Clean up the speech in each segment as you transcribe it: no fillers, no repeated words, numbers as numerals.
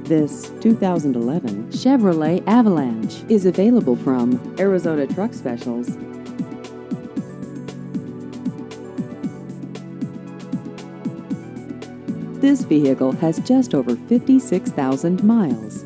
This 2011 Chevrolet Avalanche is available from Arizona Truck Specials. This vehicle has just over 56,000 miles.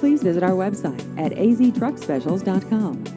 Please visit our website at aztruckspecials.com.